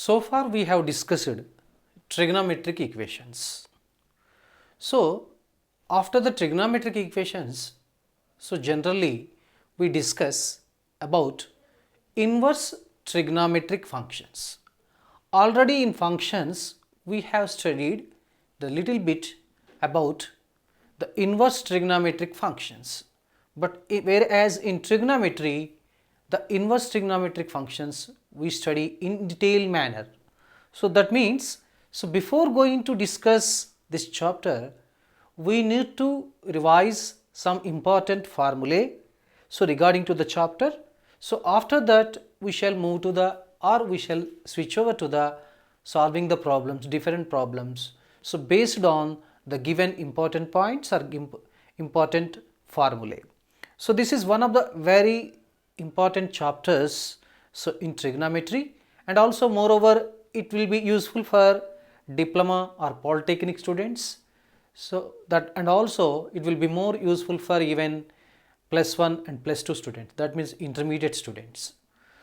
So far we have discussed trigonometric equations. So after the trigonometric equations, generally we discuss about inverse trigonometric functions. Already in functions we have studied the little bit about the inverse trigonometric functions, but whereas in trigonometry the inverse trigonometric functions we study in detailed manner. So that means, before going to discuss this chapter, we need to revise some important formulae regarding to the chapter. So after that we shall move to we shall switch over to the solving the problems, different problems, based on the given important points or important formulae. So this is one of the very important chapters in trigonometry, and also moreover it will be useful for diploma or polytechnic students. So that, and also it will be more useful for even +1 and +2 students, that means intermediate students.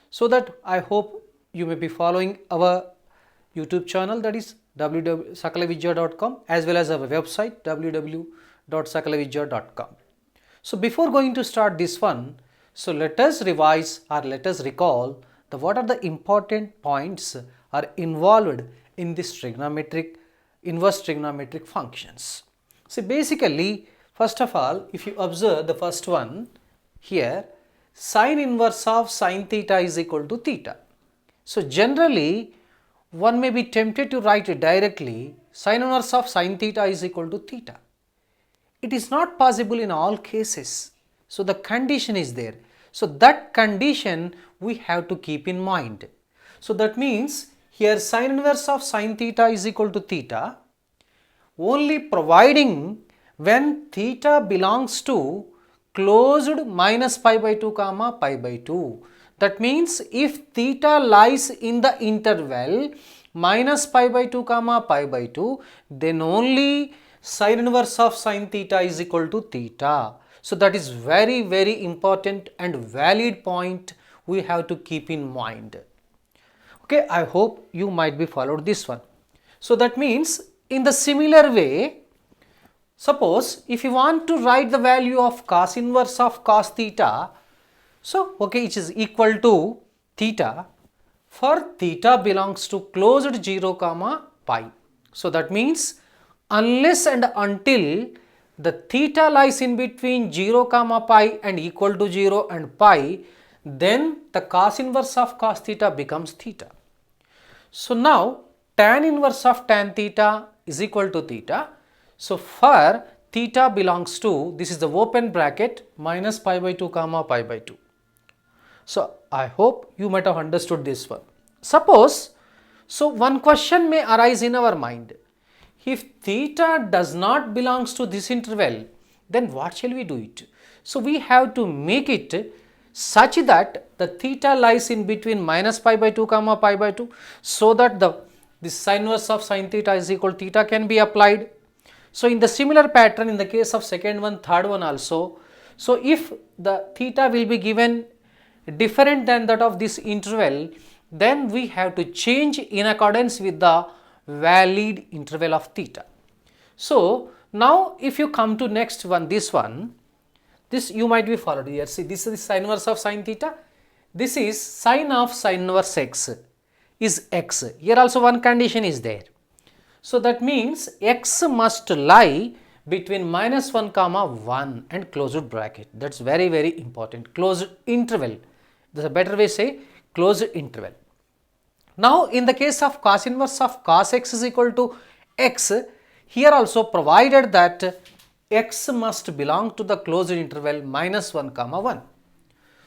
So that I hope you may be following our YouTube channel, that is www.sakalavidya.com, as well as our website www.sakalavidya.com. So before going to start this one, let us revise or let us recall what are the important points are involved in this inverse trigonometric functions. So basically, first of all, if you observe the first one here, sine inverse of sine theta is equal to theta. So generally one may be tempted to write it directly, sine inverse of sine theta is equal to theta. It is not possible in all cases. So the condition is there. So that condition we have to keep in mind. So that means here sine inverse of sine theta is equal to theta only providing when theta belongs to closed minus pi by 2 comma pi by 2. That means if theta lies in the interval minus pi by 2 comma pi by 2, then only sine inverse of sine theta is equal to theta. So that is very, very important and valid point we have to keep in mind. Okay, I hope you might be followed this one. So that means in the similar way, suppose if you want to write the value of cos inverse of cos theta, so okay, it is equal to theta for theta belongs to closed 0 comma pi. So that means unless and until the theta lies in between 0 comma pi and equal to 0 and pi, then the cos inverse of cos theta becomes theta. So now tan inverse of tan theta is equal to theta. So for theta belongs to, this is the open bracket, minus pi by 2 comma pi by 2. So I hope you might have understood this one. Suppose, one question may arise in our mind. If theta does not belongs to this interval, then what shall we do it? So we have to make it such that the theta lies in between minus pi by 2 comma pi by 2, so that this sine inverse of sine theta is equal to theta can be applied. So in the similar pattern in the case of second one, third one also, so if the theta will be given different than that of this interval, then we have to change in accordance with the valid interval of theta. So now if you come to next one, this you might be followed here. See, this is sine inverse of sine theta. This is sine of sine inverse x is x. Here also one condition is there. So that means x must lie between minus 1 comma 1 and closed bracket. That's very, very important. Closed interval. There's a better way to say closed interval. Now in the case of cos inverse of cos x is equal to x, here also provided that x must belong to the closed interval minus 1 comma 1.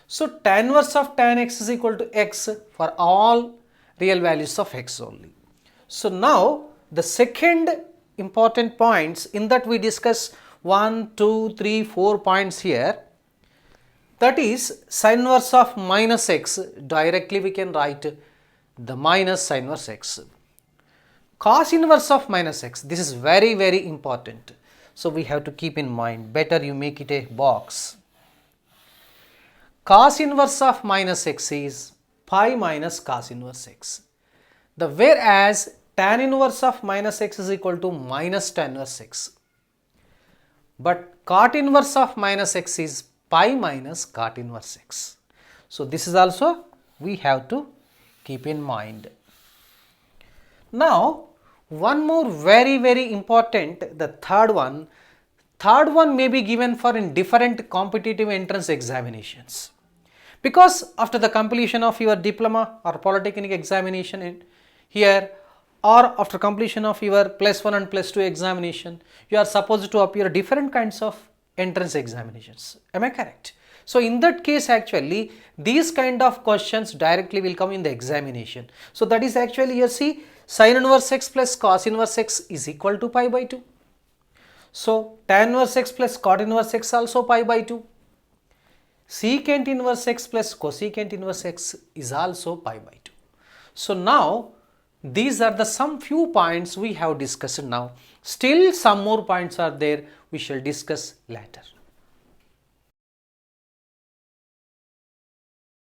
So tan inverse of tan x is equal to x for all real values of x only. So now the second important points in that we discuss 1, 2, 3, 4 points here. That is sine inverse of minus x, directly we can write the minus sine inverse x. Cos inverse of minus x, this is very, very important. So we have to keep in mind, better you make it a box. Cos inverse of minus x is pi minus cos inverse x. The whereas tan inverse of minus x is equal to minus tan inverse x. But cot inverse of minus x is pi minus cot inverse x. So this is also we have to keep in mind. Now one more very important, the third one may be given for in different competitive entrance examinations. Because after the completion of your diploma or polytechnic examination in here, or after completion of your +1 and +2 examination, you are supposed to appear different kinds of entrance examinations. Am I correct? So in that case actually these kind of questions directly will come in the examination. So that is actually here, see, sin inverse x plus cos inverse x is equal to pi by 2. So tan inverse x plus cot inverse x also pi by 2. Secant inverse x plus cosecant inverse x is also pi by 2. So now these are the some few points we have discussed now. Still some more points are there, we shall discuss later.